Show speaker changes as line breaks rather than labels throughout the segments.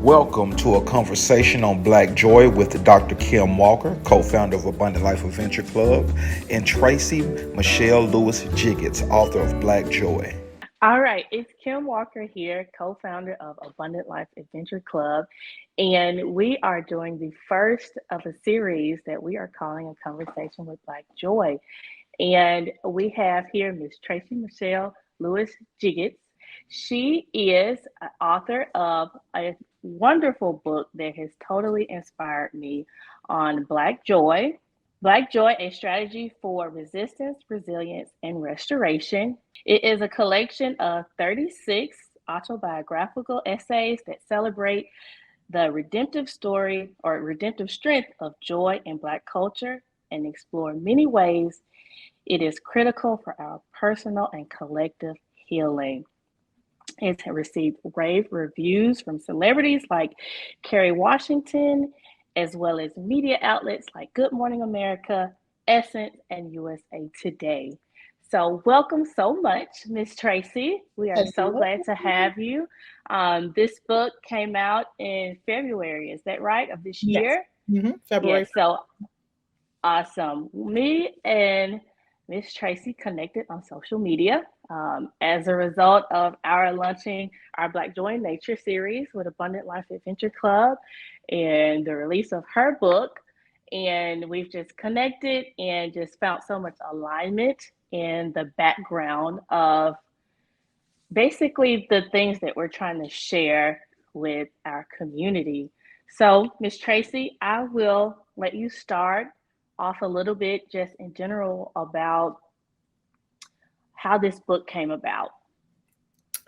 Welcome to a conversation on Black Joy with Dr. Kim Walker, co-founder of Abundant Life Adventure Club, and Tracey Michae'l Lewis Giggetts, author of Black Joy.
All right, it's Kim Walker here, co founder of Abundant Life Adventure Club. And we are doing the first of a series that we are calling A Conversation with Black Joy. And we have here Miss Tracey Michae'l Lewis Giggetts. She is an author of a wonderful book that has totally inspired me on Black Joy. Black Joy, a strategy for resistance, resilience, and restoration. It is a collection of 36 autobiographical essays that celebrate the redemptive story or redemptive strength of joy in Black culture and explore many ways it is critical for our personal and collective healing. It's received rave reviews from celebrities like Kerry Washington, as well as media outlets like Good Morning America, Essence, and USA Today. So, welcome so much, Miss Tracey. We are so glad to have you. This book came out in February, is that right, of this
Yes.
year?
February.
Yes, so awesome. Me and Miss Tracey connected on social media as a result of our launching our Black Joy in Nature series with Abundant Life Adventure Club and the release of her book. And we've just connected and just found so much alignment in the background of basically the things that we're trying to share with our community. So, Miss Tracey, I will let you start off a little bit just in general about how this book came about.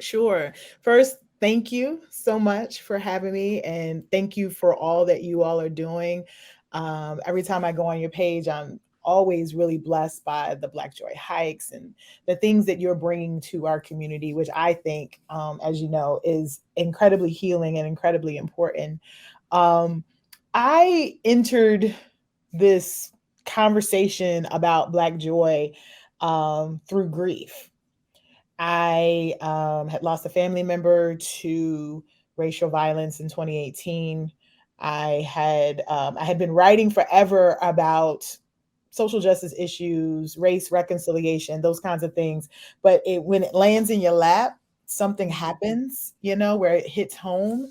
Sure. First, thank you so much for having me, and thank you for all that you all are doing. Every time I go on your page, I'm always really blessed by the Black Joy hikes and the things that you're bringing to our community, which I think, as you know, is incredibly healing and incredibly important. I entered this conversation about Black joy through grief. I had lost a family member to racial violence in 2018. I had been writing forever about social justice issues, race reconciliation, those kinds of things. But when it lands in your lap, something happens, where it hits home.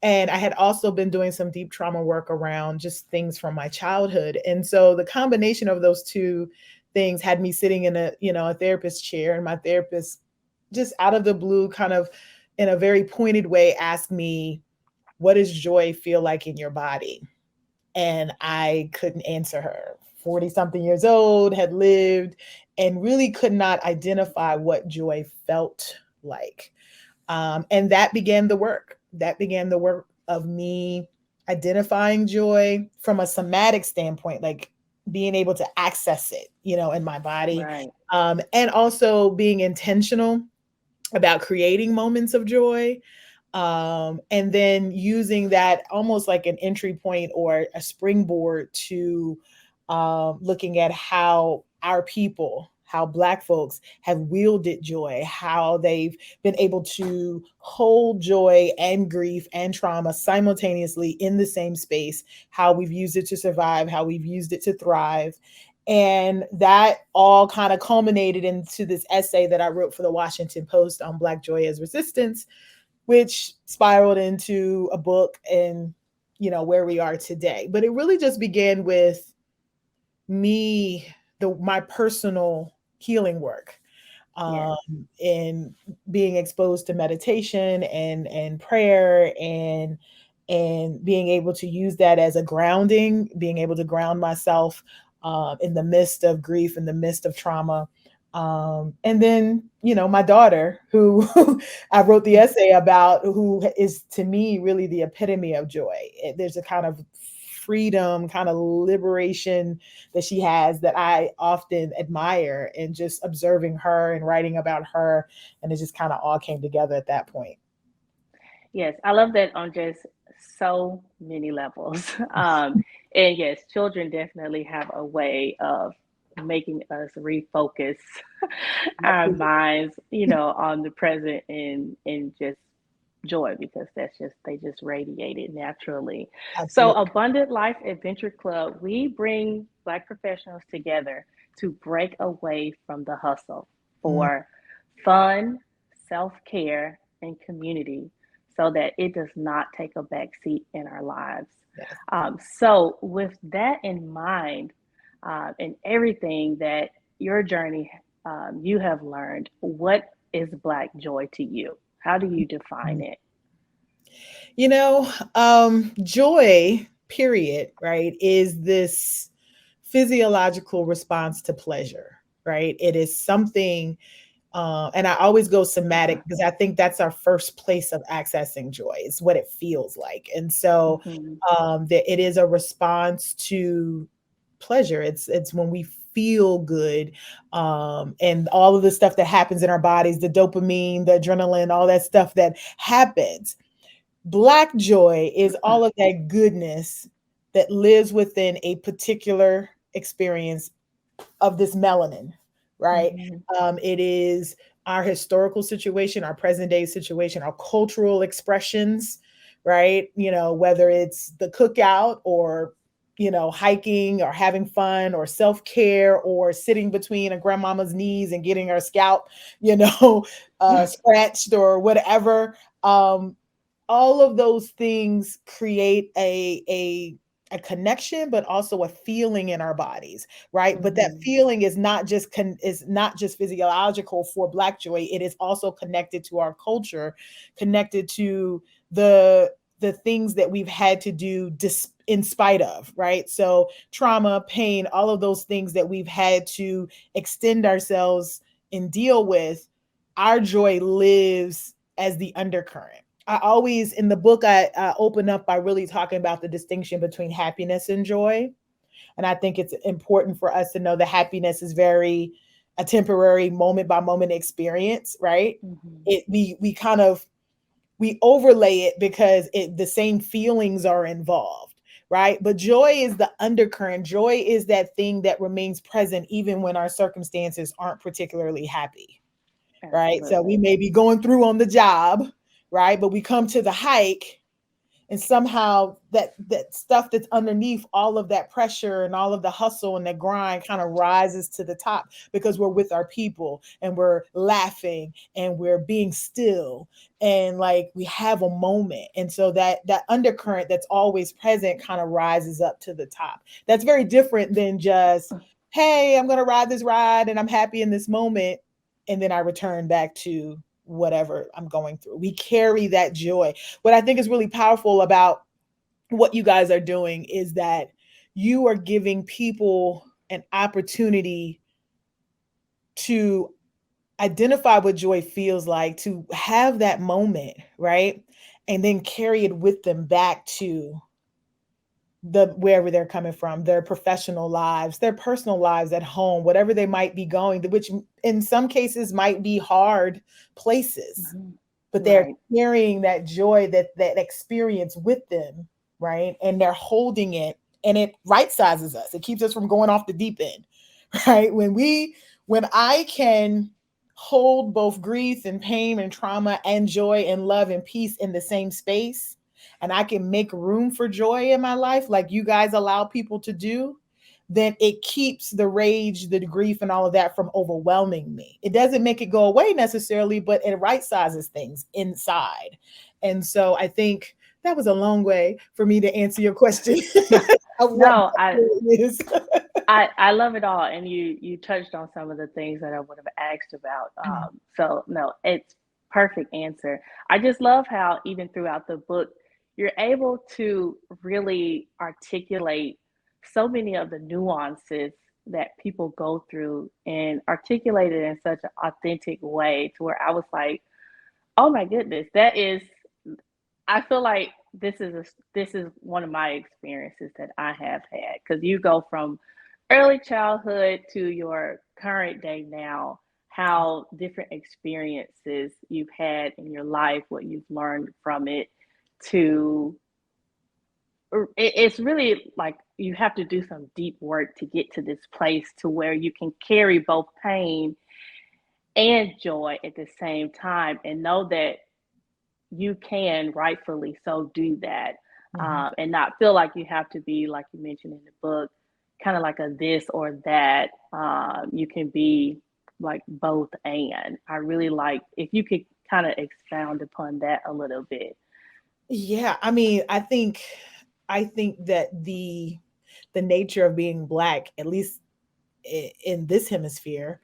And I had also been doing some deep trauma work around just things from my childhood. And so the combination of those two things had me sitting in a therapist chair, and my therapist just out of the blue, kind of in a very pointed way, asked me, what does joy feel like in your body? And I couldn't answer her. 40 something years old, had lived, and really could not identify what joy felt like. And that began the work. That began the work of me identifying joy from a somatic standpoint, like being able to access it, in my body.
Right.
And also being intentional about creating moments of joy. And then using that almost like an entry point or a springboard to looking at how our people, how Black folks have wielded joy, how they've been able to hold joy and grief and trauma simultaneously in the same space, how we've used it to survive, how we've used it to thrive. And that all kind of culminated into this essay that I wrote for the Washington Post on Black joy as resistance, which spiraled into a book and, where we are today. But it really just began with me, my personal healing work,
Yes.
in being exposed to meditation and prayer and being able to use that as a grounding, being able to ground myself in the midst of grief, in the midst of trauma. And then, my daughter, who I wrote the essay about, who is to me really the epitome of joy. There's a kind of freedom, kind of liberation that she has that I often admire, and just observing her and writing about her. And it just kind of all came together at that point.
Yes, I love that on just so many levels. And yes, children definitely have a way of making us refocus our minds, on the present and just joy, because they just radiate it naturally. So
Absolutely.
Abundant Life Adventure Club, we bring Black professionals together to break away from the hustle
Mm,
for fun, self-care, and community, so that it does not take a back seat in our lives.
yes.
So with that in mind, and everything that your journey, you have learned, what is Black joy to you? How do you define it?
You know, joy, period, right, is this physiological response to pleasure, right? It is something, and I always go somatic because I think that's our first place of accessing joy. It's what it feels like. And so
Mm-hmm.
that it is a response to pleasure. It's when we feel good, and all of the stuff that happens in our bodies, the dopamine, the adrenaline, all that stuff that happens. Black joy is all of that goodness that lives within a particular experience of this melanin, right?
Mm-hmm.
It is our historical situation, our present day situation, our cultural expressions, right? You know, whether it's the cookout or, you know, hiking or having fun or self care or sitting between a grandmama's knees and getting her scalp, you know, scratched or whatever. All of those things create a connection, but also a feeling in our bodies, right? But that
Mm-hmm.
feeling is not just physiological for Black joy. It is also connected to our culture, connected to the things that we've had to do in spite of, right? So trauma, pain, all of those things that we've had to extend ourselves and deal with. Our joy lives as the undercurrent. I always, in the book, I open up by really talking about the distinction between happiness and joy. And I think it's important for us to know that happiness is very a temporary moment by moment experience, right?
Mm-hmm.
We kind of we overlay it because the same feelings are involved, right? But joy is the undercurrent. Joy is that thing that remains present even when our circumstances aren't particularly happy, right? So we
Absolutely.
may be going through on the job, right? But we come to the hike, and somehow that stuff that's underneath all of that pressure and all of the hustle and the grind kind of rises to the top because we're with our people and we're laughing and we're being still, and like we have a moment. And so that undercurrent that's always present kind of rises up to the top. That's very different than just, hey, I'm going to ride this ride and I'm happy in this moment, and then I return back to whatever I'm going through. We carry that joy. What I think is really powerful about what you guys are doing is that you are giving people an opportunity to identify what joy feels like, to have that moment, right? And then carry it with them back to the wherever they're coming from, their professional lives, their personal lives at home, whatever they might be going, which in some cases might be hard places,
Mm-hmm.
but they're
Right.
carrying that joy, that experience with them, right? And they're holding it, and it right sizes us. It keeps us from going off the deep end, right? When I can hold both grief and pain and trauma and joy and love and peace in the same space, and I can make room for joy in my life like you guys allow people to do, then it keeps the rage, the grief, and all of that from overwhelming me. It doesn't make it go away necessarily, but it right sizes things inside. And so I think that was a long way for me to answer your question of what
No, I
it is.
I love it all, and you touched on some of the things that I would have asked about. So no, it's perfect answer. I just love how even throughout the book, you're able to really articulate so many of the nuances that people go through, and articulate it in such an authentic way to where I was like, oh my goodness, that is. I feel like this is one of my experiences that I have had, because you go from early childhood to your current day now, how different experiences you've had in your life, what you've learned from it, to it's really like you have to do some deep work to get to this place to where you can carry both pain and joy at the same time, and know that you can rightfully so do that,
Mhm.
and not feel like you have to be, like you mentioned in the book, kind of like a this or that. You can be like both. And I really like if you could kind of expound upon that a little bit.
Yeah, I mean, I think that the nature of being Black, at least in this hemisphere,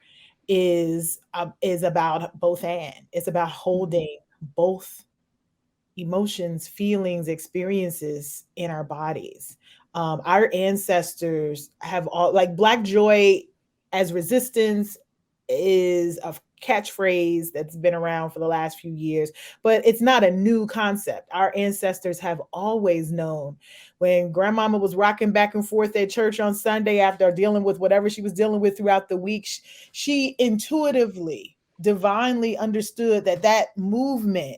is about both and. It's about
Mhm.
holding both emotions, feelings, experiences in our bodies. Our ancestors have all, like, Black joy as resistance is a catchphrase that's been around for the last few years, but it's not a new concept. Our ancestors have always known, when grandmama was rocking back and forth at church on Sunday after dealing with whatever she was dealing with throughout the week, she intuitively, divinely understood that that movement,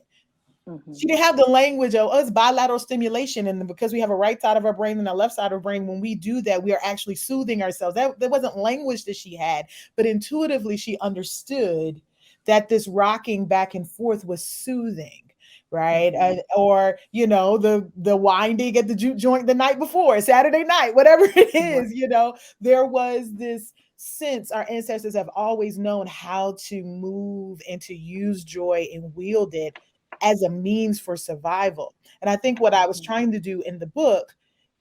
she
Mhm.
didn't have the language of us bilateral stimulation, and because we have a right side of our brain and a left side of our brain, when we do that, we are actually soothing ourselves. That wasn't language that she had, but intuitively she understood that this rocking back and forth was soothing, right?
Mhm.
Or the winding at the juke joint the night before, Saturday night, whatever it
Right.
is, there was this sense. Our ancestors have always known how to move and to use joy and wield it as a means for survival. And I think what I was
Mhm.
trying to do in the book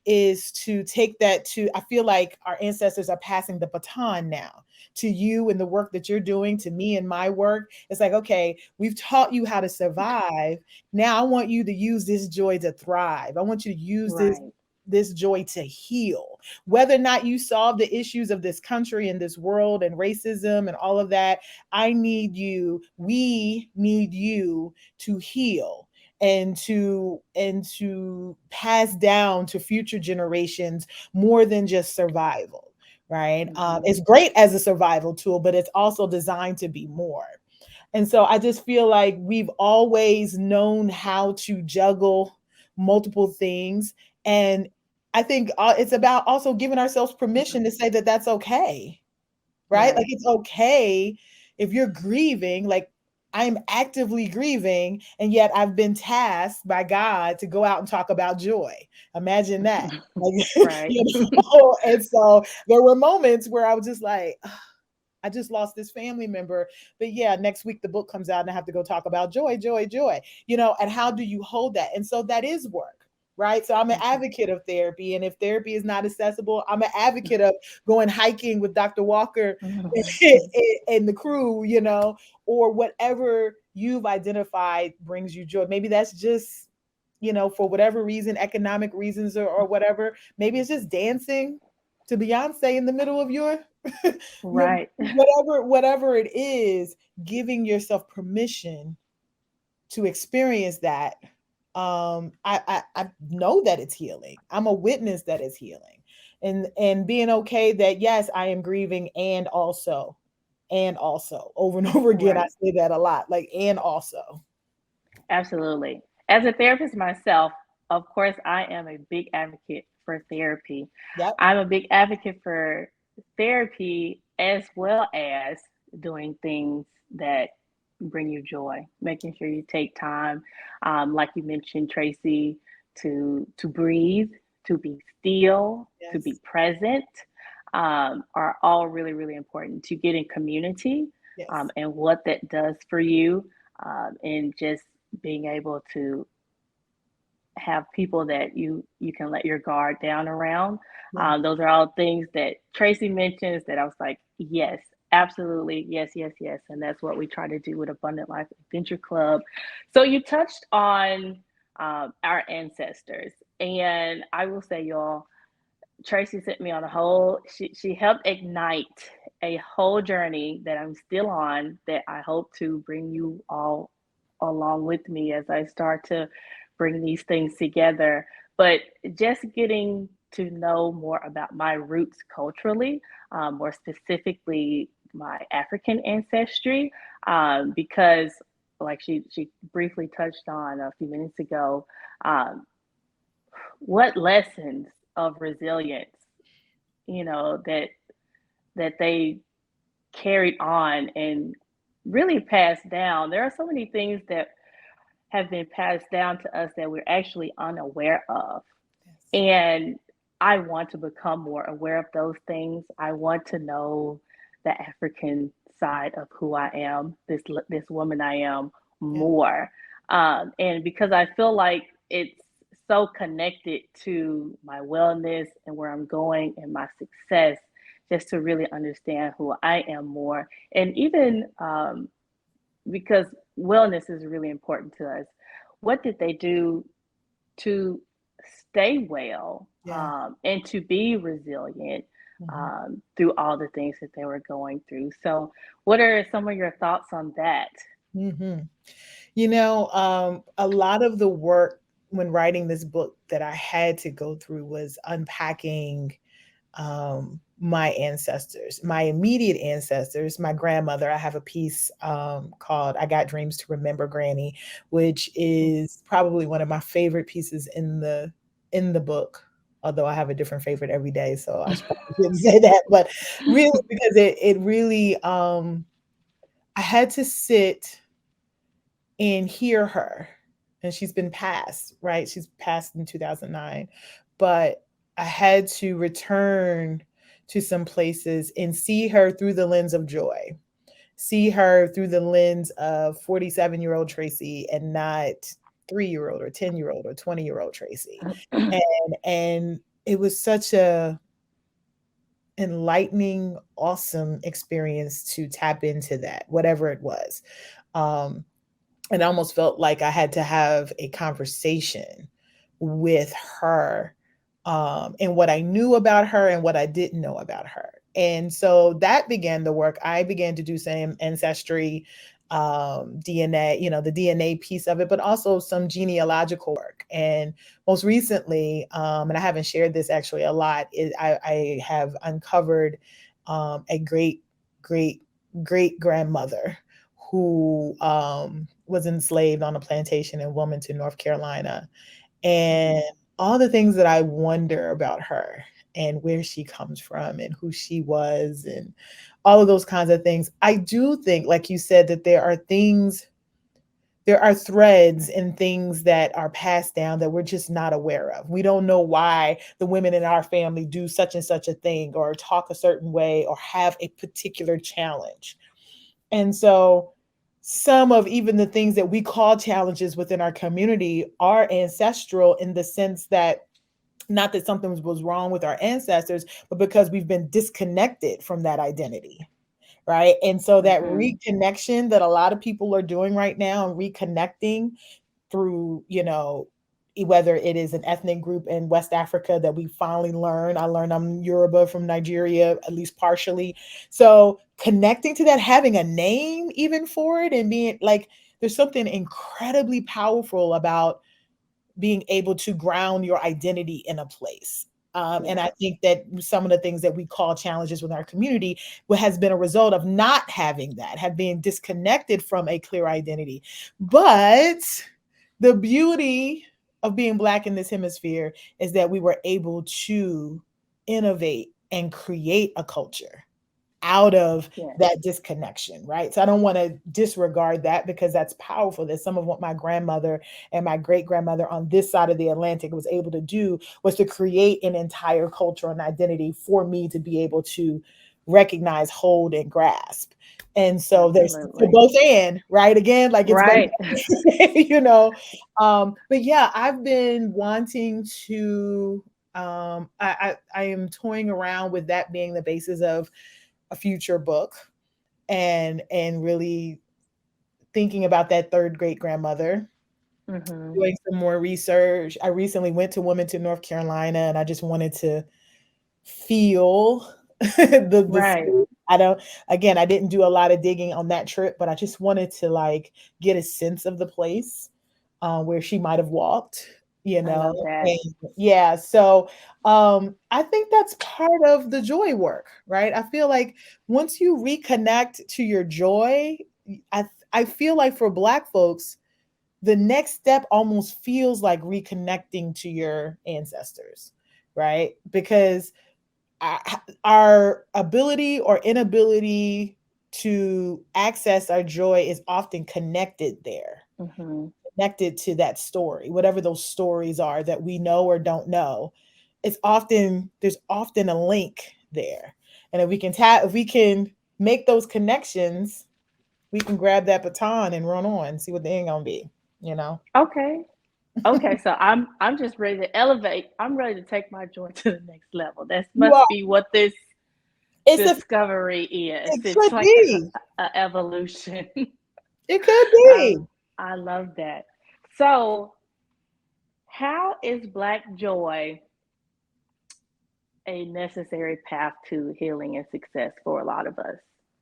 is to take that to, I feel like our ancestors are passing the baton now to you and the work that you're doing, to me and my work. It's like, okay, we've taught you how to survive. Now I want you to use this joy to thrive. I want you to use
Right.
this joy to heal. Whether or not you solve the issues of this country and this world and racism and all of that, I need you, we need you to heal and to pass down to future generations more than just survival, right?
Mhm.
It's great as a survival tool, but it's also designed to be more. And so I just feel like we've always known how to juggle multiple things. And I think it's about also giving ourselves permission to say that that's okay, right? Like,
Right.
it's okay if you're grieving, like, I'm actively grieving, and yet I've been tasked by God to go out and talk about joy. Imagine that. Like,
Right.
and so there were moments where I was just like, "Ugh, I just lost this family member, but yeah, next week the book comes out and I have to go talk about joy, joy, joy, and how do you hold that? And so that is work, right? So I'm an
Mhm.
advocate of therapy. And if therapy is not accessible, I'm an advocate of going hiking with Dr. Walker and the crew, or whatever you've identified brings you joy. Maybe that's just, for whatever reason, economic reasons, or whatever. Maybe it's just dancing to Beyonce in the middle of your
Right.
whatever it is, giving yourself permission to experience that. I know that it's healing. I'm a witness that it's healing. And being okay that, yes, I am grieving, and also over and over again, I
Right.
say that a lot, like, and also.
Absolutely. As a therapist myself, of course, I am a big advocate for therapy.
Yep.
I'm a big advocate for therapy as well as doing things that bring you joy, making sure you take time, like you mentioned, Tracy, to breathe, to be still, to be
Yes.
present, are all really, really important. To get in community,
Yes.
and what that does for you, and just being able to have people that you can let your guard down around.
Yeah.
Those are all things that Tracy mentions that I was like, yes, absolutely, yes, yes, yes, and that's what we try to do with Abundant Life Adventure Club. So you touched on our ancestors, and I will say, y'all, Tracy sent me on a whole. She helped ignite a whole journey that I'm still on. That I hope to bring you all along with me as I start to bring these things together. But just getting to know more about my roots culturally, more specifically my African ancestry, because like she briefly touched on a few minutes ago, um, what lessons of resilience, that they carried on and really passed down. There are so many things that have been passed down to us that we're actually unaware of.
Yes.
And I want to become more aware of those things. I want to know the African side of who I am, this woman I am
Yeah.
more. And because I feel like it's so connected to my wellness and where I'm going and my success, just to really understand who I am more. And even because wellness is really important to us, what did they do to stay well,
Yeah.
and to be resilient
Mhm.
through all the things that they were going through. So, what are some of your thoughts on that?
Mhm. A lot of the work when writing this book that I had to go through was unpacking my ancestors, my immediate ancestors, my grandmother. I have a piece called I Got Dreams to Remember Granny, which is probably one of my favorite pieces in the book. Although I have a different favorite every day, so I should probably shouldn't say that, but really because it really I had to sit and hear her. And she's been passed, right? She's passed in 2009. But I had to return to some places and see her through the lens of joy, see her through the lens of 47-year-old Tracey and not 3-year-old or 10-year-old or 20-year-old Tracey. And it was such a enlightening, awesome experience to tap into that, whatever it was. Um, and I almost felt like I had to have a conversation with her, and what I knew about her and what I didn't know about her. And so that began the work. I began to do some ancestry, DNA, the DNA piece of it, but also some genealogical work. And most recently, and I haven't shared this actually a lot, I have uncovered a great, great grandmother who was enslaved on a plantation in Wilmington, North Carolina. And all the things that I wonder about her and where she comes from and who she was and all of those kinds of things. I do think, like you said, that there are threads and things that are passed down that we're just not aware of. We don't know why the women in our family do such and such a thing or talk a certain way or have a particular challenge. And so some of even the things that we call challenges within our community are ancestral in the sense that not that something was wrong with our ancestors, but because we've been disconnected from that identity. Right. And so that
Mm-hmm.
reconnection that a lot of people are doing right now and reconnecting through, whether it is an ethnic group in West Africa that we finally learn. I learned I'm Yoruba from Nigeria, at least partially. So connecting to that, having a name even for it and being like, there's something incredibly powerful about being able to ground your identity in a place. And
Yes.
I think that some of the things that we call challenges with our community has been a result of not having that, have been disconnected from a clear identity. But the beauty of being Black in this hemisphere is that we were able to innovate and create a culture out of
Yes.
that disconnection, right? So I don't want to disregard that because that's powerful. That some of what my grandmother and my great grandmother on this side of the Atlantic was able to do was to create an entire culture and identity for me to be able to recognize, hold, and grasp. And so there's so
Absolutely.
both and right again, like it's both,
Right.
you know. But yeah, I've been wanting to. I am toying around with that being the basis of a future book and really thinking about that third great grandmother,
Mm-hmm.
doing some more research. I recently went to Wilmington, North Carolina, and I just wanted to feel the
Right.
space. I don't again, I didn't do a lot of digging on that trip, but I just wanted to like get a sense of the place where she might have walked, you
I
know.
love that.
And yeah, so I think that's part of the joy work, right? I feel like once you reconnect to your joy, I feel like for Black folks, the next step almost feels like reconnecting to your ancestors, right? Because our ability or inability to access our joy is often connected there.
Mm-hmm.
connected to that story, whatever those stories are that we know or don't know. There's often a link there. And if we can make those connections, we can grab that baton and run on, see what the end gonna be, you know.
Okay. Okay, so I'm just ready to elevate. I'm ready to take my joy to the next level. That
You
must
are
be what this
it's a
discovery is.
it
It's
could
like
be.
a evolution.
It could
I
be.
I love that. So, how is Black joy a necessary path to healing and success for a lot of us?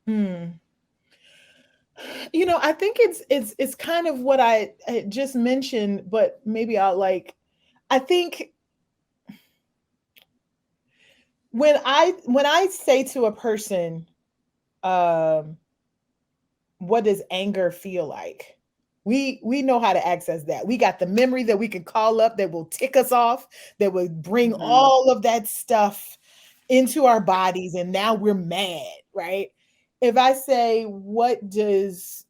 Hmm. I think it's kind of what I just mentioned, but maybe I think when I say to a person, um, what does anger feel like? We know how to access that. We got the memory that we can call up that will tick us off, that will bring
Hmm.
all of that stuff into our bodies, and now we're mad, right? If I say, what does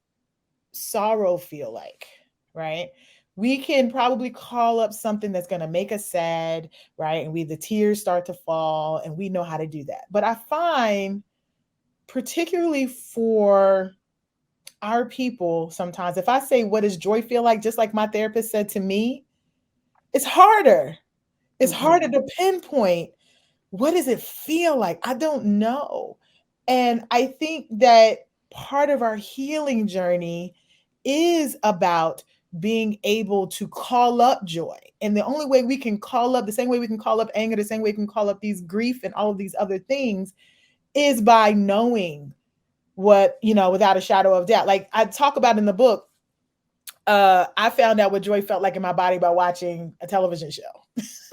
sorrow feel like, right? We can probably call up something that's going to make us sad, right? And the tears start to fall, and we know how to do that. But I find, particularly for our people, sometimes if I say, what does joy feel like, just like my therapist said to me, it's harder. It's harder
Hmm.
to pinpoint, what does it feel like? I don't know. And I think that part of our healing journey is about being able to call up joy. And the only way we can call up, the same way we can call up anger, the same way we can call up these grief and all of these other things, is by knowing what, without a shadow of doubt. Like I talk about in the book, I found out what joy felt like in my body by watching a television show.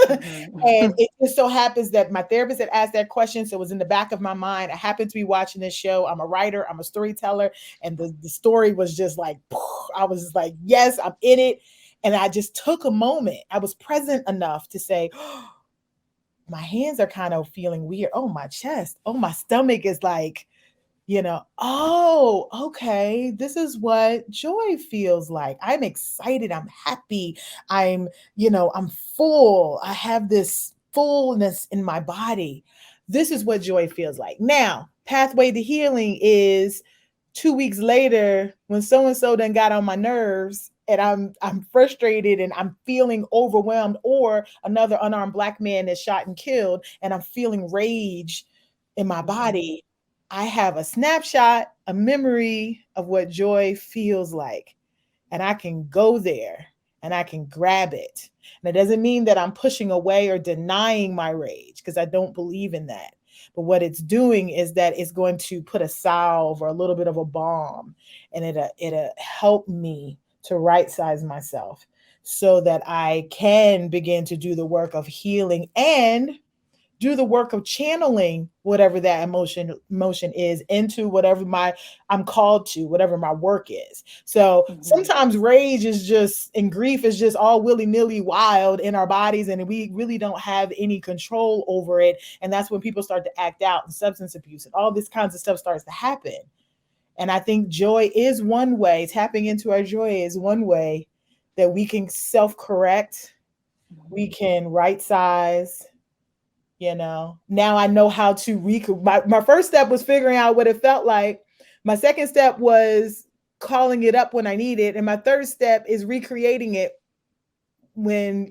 And
Hmm.
it just so happens that my therapist had asked that question. So it was in the back of my mind. I happened to be watching this show. I'm a writer, I'm a storyteller. And the story was just like, I was just like, yes, I'm in it. And I just took a moment. I was present enough to say, oh, my hands are kind of feeling weird. Oh, my chest. Oh, my stomach is like, oh, okay, this is what joy feels like. I'm excited, I'm happy, I'm full. I have this fullness in my body. This is what joy feels like. Now, pathway to healing is 2 weeks later when so and so then got on my nerves and I'm frustrated and I'm feeling overwhelmed, or another unarmed Black man is shot and killed and I'm feeling rage in my
Hmm.
body. I have a snapshot, a memory of what joy feels like. And I can go there and I can grab it. And it doesn't mean that I'm pushing away or denying my rage, because I don't believe in that. But what it's doing is that it's going to put a salve or a little bit of a balm, and it'll help me to right size myself so that I can begin to do the work of healing and do the work of channeling whatever that emotion is into whatever I'm called to, whatever my work is. So
Hmm.
sometimes rage is just, and grief is just all willy-nilly wild in our bodies, and we really don't have any control over it. And that's when people start to act out, and substance abuse and all this kinds of stuff starts to happen. And I think joy is one way, tapping into our joy is one way that we can self-correct, we can right size. Now I know how to my first step was figuring out what it felt like. My second step was calling it up when I need it. And my third step is recreating it when,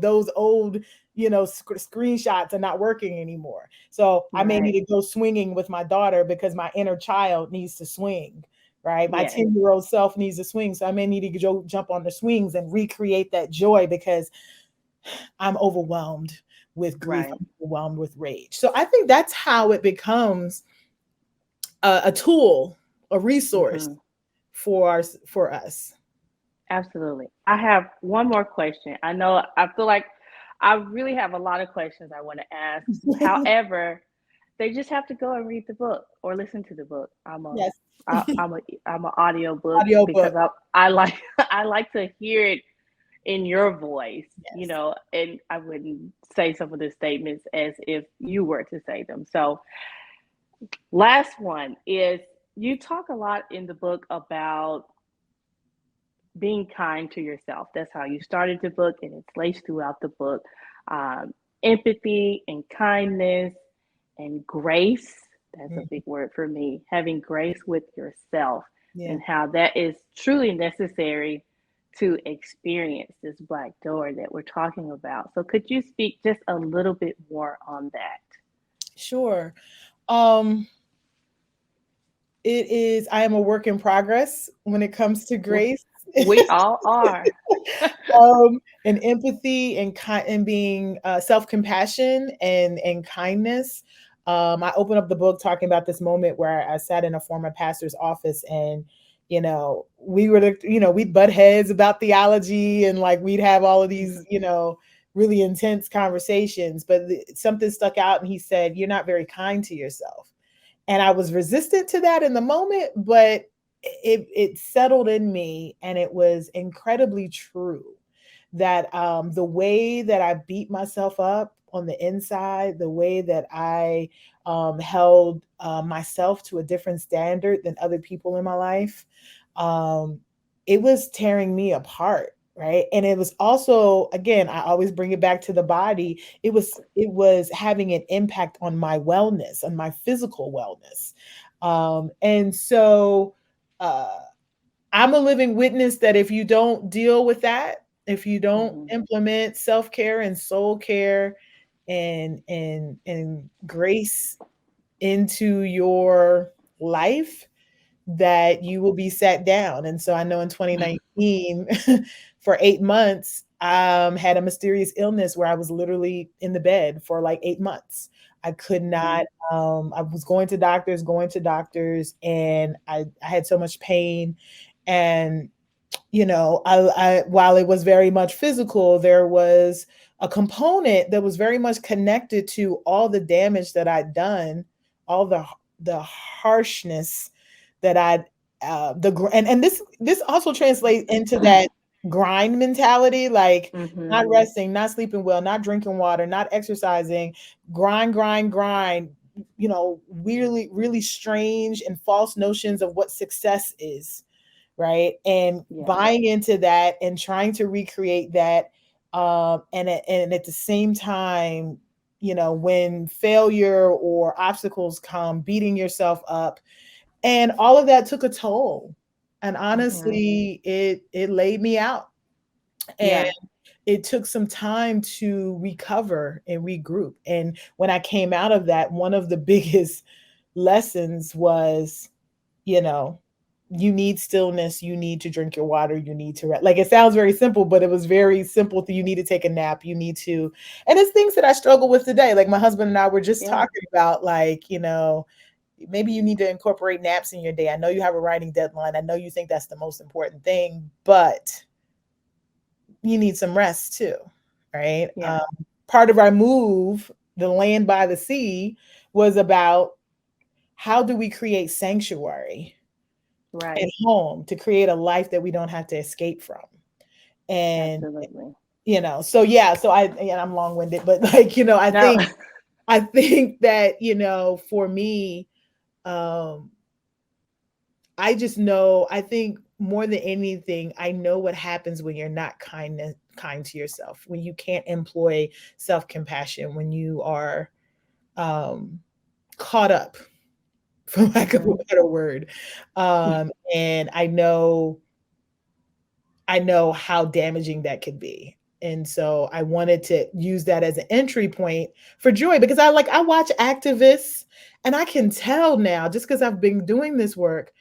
those old, screenshots are not working anymore. So I may need
Right.
to go swinging with my daughter because my inner child needs to swing, right? My
Yes.
10-year-old self needs to swing. So I may need to go jump on the swings and recreate that joy because I'm overwhelmed with grief,
Right.
I'm overwhelmed with rage. So I think that's how it becomes a tool, a resource
Hmm.
for us.
Absolutely. I have one more question. I feel like I really have a lot of questions I want to ask. However, they just have to go and read the book or listen to the book.
Yes,
I'm an audio book
audiobook.
because I like I like to hear it in your voice,
Yes.
and I wouldn't say some of the statements as if you were to say them. So, last one is, you talk a lot in the book about being kind to yourself. That's how you started the book, and it's laced throughout the book. Um, Empathy and kindness and grace. That's a
Mhm.
big word for me. Having grace with yourself,
Yeah.
and how that is truly necessary to experience this Black joy that we're talking about. So, could you speak just a little bit more on that?
Sure. Um, I am a work in progress when it comes to grace.
We all are.
And empathy and and being self-compassion and kindness. I opened up the book talking about this moment where I sat in a former pastor's office, and we'd butt heads about theology, and like we'd have all of these really intense conversations, but something stuck out, and he said, "You're not very kind to yourself." And I was resistant to that in the moment, but it settled in me, and it was incredibly true that the way that I beat myself up on the inside, the way that I held myself to a different standard than other people in my life, um, it was tearing me apart. Right. And it was also, again, I always bring it back to the body. It was having an impact on my wellness, on my physical wellness. And so uh I'm a living witness that if you don't deal with that, if you don't
Mm-hmm.
implement self-care and soul care and grace into your life, that you will be sat down. And so I know in 2019, for 8 months, had a mysterious illness where I was literally in the bed for like 8 months. I could
Mm-hmm.
not, I was going to doctors, and I had so much pain. And while it was very much physical, there was a component that was very much connected to all the damage that I'd done, all the harshness that I'd and this also translates into that grind mentality, like
Mm-hmm.
not resting, not sleeping well, not drinking water, not exercising, grind, grind, grind. Really, really strange and false notions of what success is, right? And
Yeah.
buying into that and trying to recreate that, and at the same time, when failure or obstacles come, beating yourself up, and all of that took a toll. And
Mm-hmm.
honestly, it laid me out, and
Yeah.
it took some time to recover and regroup. And when I came out of that, one of the biggest lessons was, you know, you need stillness, you need to drink your water, you need to rest. Like, it sounds very simple, but it was very simple. You need to take a nap, you need to, and it's things that I struggle with today. Like my husband and I were just
Yeah.
talking about, like, maybe you need to incorporate naps in your day. I know you have a writing deadline. I know you think that's the most important thing, but you need some rest too, right?
Yeah.
Part of our move, the land by the sea, was about how do we create sanctuary at
Right.
home to create a life that we don't have to escape from. And
Absolutely.
so yeah, so I'm long-winded, but like, I
Now,
think I think that, for me, um I just know, I think more than anything, I know what happens when you're not kind to yourself, when you can't employ self-compassion, when you are um caught up, for lack of a
mhm.
better word. And I know how damaging that could be. And so I wanted to use that as an entry point for joy, because I watch activists, and I can tell now, just because I've been doing this work,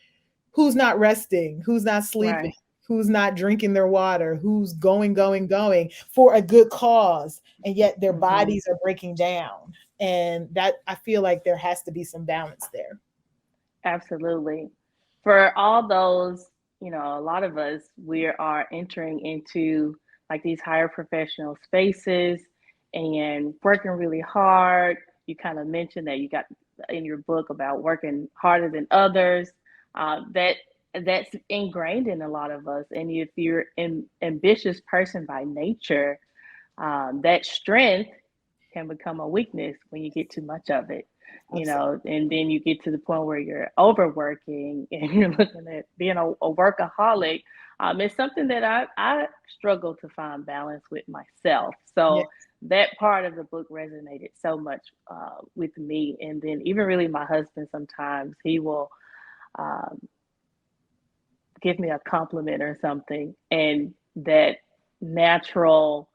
who's not resting, who's not sleeping,
Right.
who's not drinking their water, who's going for a good cause, and yet their
Mm-hmm.
bodies are breaking down. And that, I feel like there has to be some balance there.
Absolutely. For all those, a lot of us, we are entering into like these higher professional spaces and working really hard. You kind of mentioned that you got in your book about working harder than others. That's ingrained in a lot of us. And if you're an ambitious person by nature, that strength can become a weakness when you get too much of it,
Absolutely.
and then you get to the point where you're overworking and you're looking at being a workaholic. It's something that I struggle to find balance with myself.
Yeah.
So that part of the book resonated so much with me. And then even really my husband, sometimes he will um, give me a compliment or something, and that natural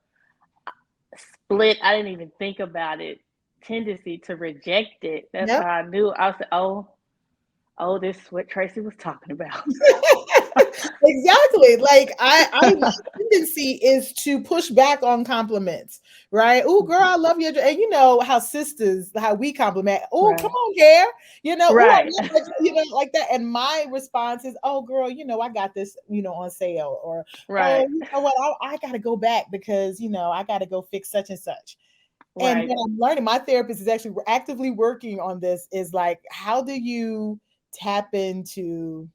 split, I didn't even think about it, tendency to reject it. That's how
Yep.
I knew. I was like, oh, this is what Tracey was talking about.
Exactly. Like my tendency is to push back on compliments, right? Oh, girl, I love you. And you know how sisters, how we compliment. Oh, come
Right.
on, care. Oh, I
Right.
love that, like that. And my response is, oh, girl, I got this, on sale, or oh,
Right.
you know what, I got to go back because I got to go fix such and such. And
Right.
what I'm learning, my therapist is actually actively working on this. Is like, how do you tap into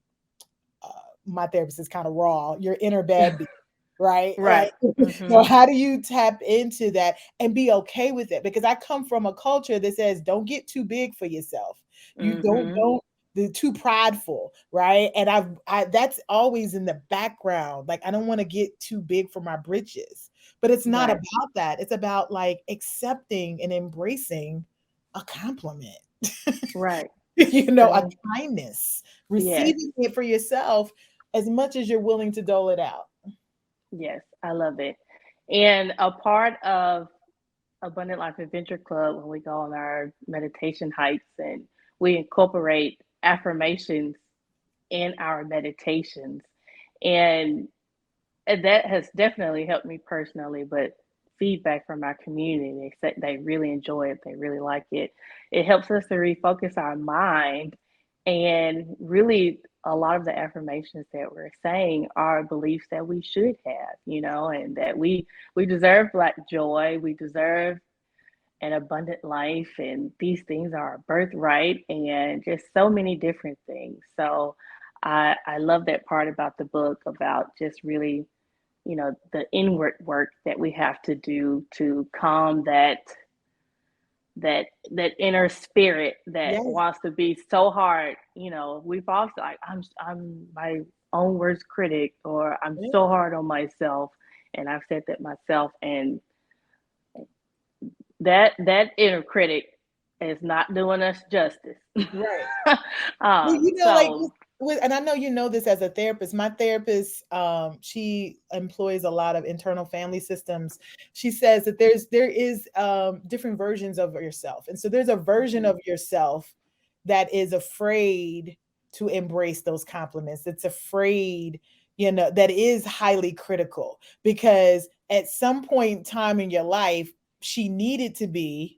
uh, my therapist is kind of raw, your inner bad beast, right? Like,
Right. Mm-hmm.
how do you tap into that and be okay with it? Because I come from a culture that says, don't get too big for yourself. You
Mm-hmm.
don't the too prideful, right? And I that's always in the background. Like, I don't want to get too big for my britches. But it's not
Right.
about that. It's about like accepting and embracing a compliment.
Right.
A
So
kindness,
yes.
receiving it for yourself as much as you're willing to dole it out.
Yes. I love it. And a part of Abundant Life Adventure Club, when we go on our meditation hikes and we incorporate affirmations in our meditations. And that has definitely helped me personally, but feedback from our community, they said they really enjoy it, they really like it. It helps us to refocus our mind, and really a lot of the affirmations that we're saying are beliefs that we should have, and that we deserve black joy, we deserve an abundant life, and these things are a birthright, and just so many different things. So I love that part about the book, about just really, the inward work that we have to do to calm that inner spirit that
Yes.
wants to be so hard. We've also, like, I'm my own worst critic, or I'm
Yeah.
so hard on myself, and I've said that myself, and that inner critic is not doing us justice.
Right. Well, like
So
and I know you know this as a therapist. My therapist, she employs a lot of internal family systems. She says that there is different versions of yourself, and so there's a version
mhm,
of yourself that is afraid to embrace those compliments. It's afraid, that is highly critical because at some point in time in your life, she needed to be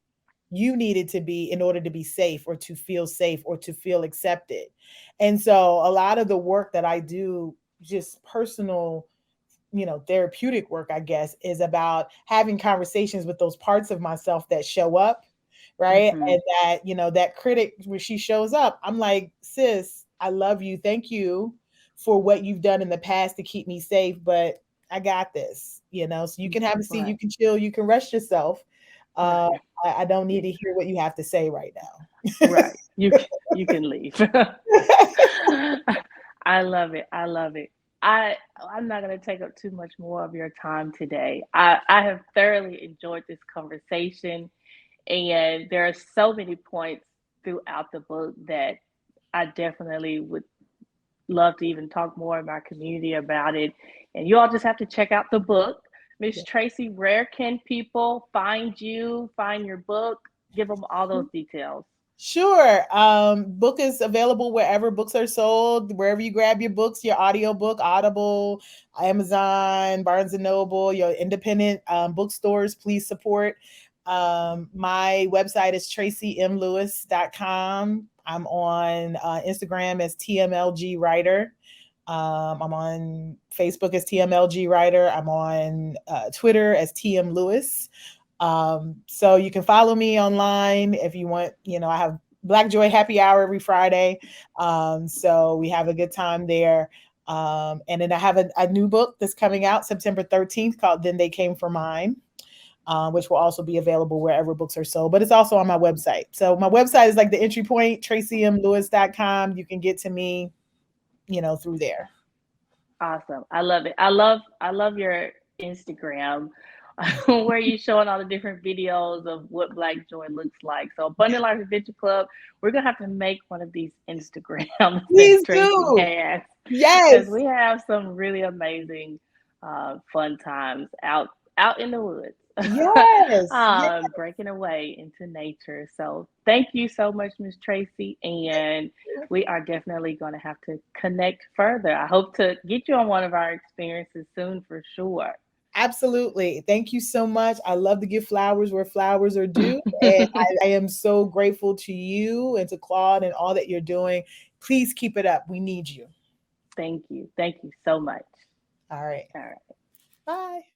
you needed to be in order to be safe or to feel safe or to feel accepted. And so a lot of the work that I do, just personal, therapeutic work, I guess, is about having conversations with those parts of myself that show up, right?
mhm,
And that, that critic, when she shows up, I'm like, sis, I love you. Thank you for what you've done in the past to keep me safe, but I got this, so you can have a seat, you
right,
can chill, you can rest yourself. Uh,
right,
I don't need
yeah,
to hear what you have to say right now.
right. You can leave. I love it. I love it. I'm not going to take up too much more of your time today. I have thoroughly enjoyed this conversation, and there are so many points throughout the book that I definitely would love to even talk more in our community about it. And you all just have to check out the book. Miss Tracey, where can people find you, find your book? Give them all those details.
Sure. Book is available wherever books are sold, wherever you grab your books, your audio book, Audible, Amazon, Barnes and Noble, your independent bookstores, please support. My website is tracymlewis.com. I'm on Instagram as TMLG Writer. I'm on Facebook as TMLG Writer. I'm on Twitter as TM Lewis. So you can follow me online if you want. I have Black Joy Happy Hour every Friday. So we have a good time there. And then I have a new book that's coming out September 13th called Then They Came for Mine. which will also be available wherever books are sold. But it's also on my website. So my website is like the entry point, traceymlewis.com. You can get to me, through there.
Awesome. I love it. I love your Instagram where you're showing all the different videos of what Black Joy looks like. So Abundant Life Adventure Club, we're gonna have to make one of these Instagrams that
Please
Tracey
do.
has because
Yes.
we have some really amazing fun times out in the woods.
Yes. Yes.
Breaking away into nature. So thank you so much, Miss Tracey. And we are definitely going to have to connect further. I hope to get you on one of our experiences soon for sure.
Absolutely. Thank you so much. I love to give flowers where flowers are due. And I am so grateful to you and to Claude and all that you're doing. Please keep it up. We need you.
Thank you. Thank you so much.
All right.
All right.
Bye.